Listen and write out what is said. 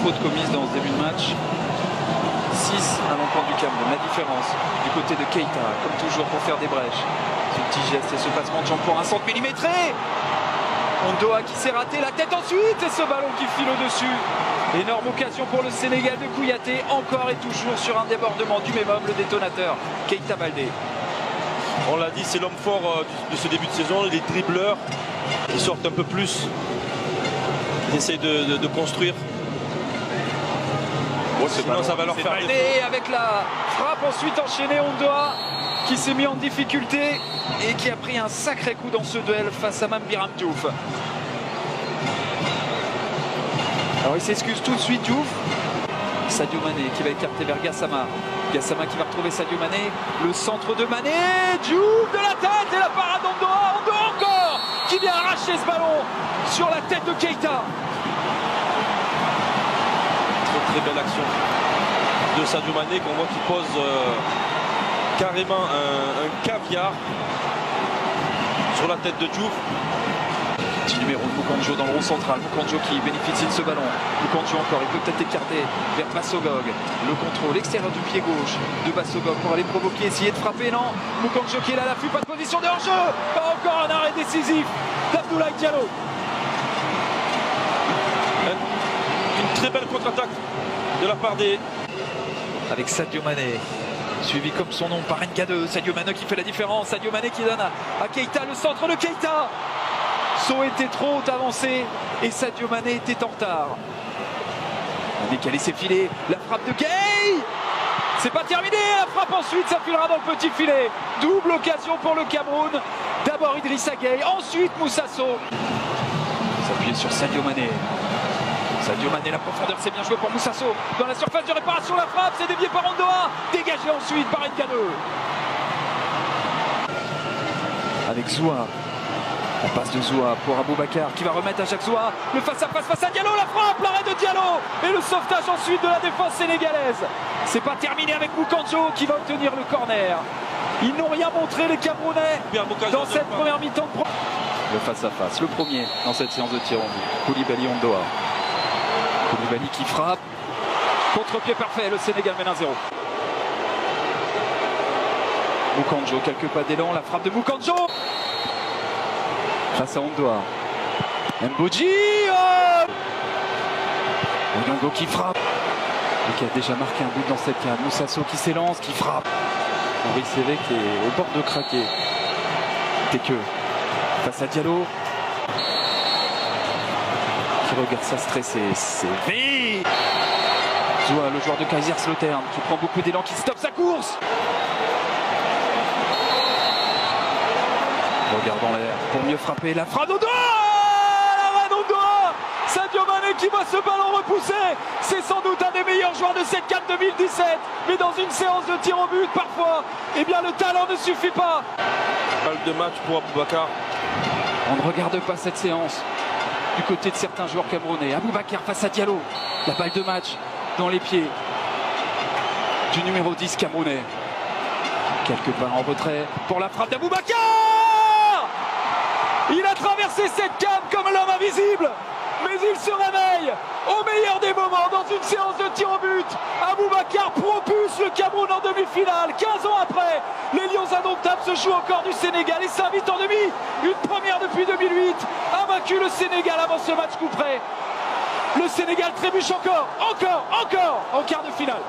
fautes commises dans ce début de match. 6 à l'encontre du Cameroun. La différence du côté de Keita, comme toujours pour faire des brèches. Ce petit geste et ce passement de jambe pour un centre millimétré. Ondoa qui s'est raté, la tête ensuite, et ce ballon qui file au-dessus. Énorme occasion pour le Sénégal de Kouyaté, encore et toujours sur un débordement du même homme, le détonateur, Keita Baldé. On l'a dit, c'est l'homme fort de ce début de saison, les dribbleurs qui sortent un peu plus, ils essayent de construire. Oh, sinon ça va leur faire Baldé avec la frappe ensuite enchaînée, Ondoa qui s'est mis en difficulté et qui a pris un sacré coup dans ce duel face à Mambiram Diouf. Alors il s'excuse tout de suite Diouf. Sadio Mané qui va écarter vers Gassama. Gassama qui va retrouver Sadio Mané. Le centre de Mané. Diouf de la tête et la parade d'Ondoa. Ondoa encore qui vient arracher ce ballon sur la tête de Keita. Très belle action de Sadio Mané qu'on voit qui pose carrément un caviar sur la tête de Diouf. Petit numéro de Mukanjo dans le rond central. Mukanjo qui bénéficie de ce ballon. Mukanjo encore, il peut peut-être écarter vers Bassogog. Le contrôle extérieur du pied gauche de Bassogog pour aller provoquer, essayer de frapper. Non, Mukanjo qui est là à l'affût, pas de position de hors-jeu. Encore un arrêt décisif d'Abdoulaye Diallo. Une très belle contre-attaque de la part des... Avec Sadio Mané, suivi comme son nom par NK2. Sadio Mané qui fait la différence. Sadio Mané qui donne à Keita, le centre de Keita. So était trop haut avancé et Sadio Mané était en retard. Mané qui a laissé filer la frappe de Gueye. C'est pas terminé, la frappe ensuite, ça filera dans le petit filet. Double occasion pour le Cameroun. D'abord Idrissa Gueye, ensuite Moussa Sow. S'appuyer sur Sadio Mané. Sadio Mané, la profondeur, c'est bien joué pour Moussa Sow. Dans la surface de réparation, la frappe, c'est dévié par Ondoa. Dégagé ensuite par NK2. Avec Zoua. La passe de Zoua pour Aboubakar qui va remettre à Jacques Zoua. Le face-à-face face à Diallo, la frappe, l'arrêt de Diallo. Et le sauvetage ensuite de la défense sénégalaise. C'est pas terminé avec Mukanjo qui va obtenir le corner. Ils n'ont rien montré les Camerounais dans cette première mi-temps. Le face-à-face, le premier dans cette séance de tir en vue. Koulibaly Ondoa. Koulibaly qui frappe. Contre-pied parfait, le Sénégal mène 1-0. Mukanjo, quelques pas d'élan, la frappe de Mukanjo. Face à Ondoa. Mbodji. Oyongo qui frappe. Et qui a déjà marqué un but dans cette carte. Moussa Sow qui s'élance, qui frappe. Henri Sévé qui est au bord de craquer. Teke. Face à Diallo. Qui regarde ça stressé. C'est V. Zoua, le joueur de Kaiserslautern, qui prend beaucoup d'élan, qui stoppe sa course. Regarde en l'air pour mieux frapper, la frappe d'Ondoa. L'arrêt d'Ondoa. Sadio Mané qui voit ce ballon repousser. C'est sans doute un des meilleurs joueurs de cette CAN 2017. Mais dans une séance de tir au but, parfois, eh bien le talent ne suffit pas. Balle de match pour Aboubakar. On ne regarde pas cette séance du côté de certains joueurs camerounais. Aboubakar face à Diallo. La balle de match dans les pieds du numéro 10 camerounais. Quelques pas en retrait pour la frappe d'Aboubakar. Il a traversé cette CAN comme l'homme invisible, mais il se réveille au meilleur des moments dans une séance de tir au but. Aboubakar propulse le Cameroun en demi-finale. 15 ans après, les Lions indomptables se jouent encore du Sénégal et s'invitent en demi. Une première depuis 2008. A vaincu le Sénégal avant ce match coup près. Le Sénégal trébuche encore en quart de finale.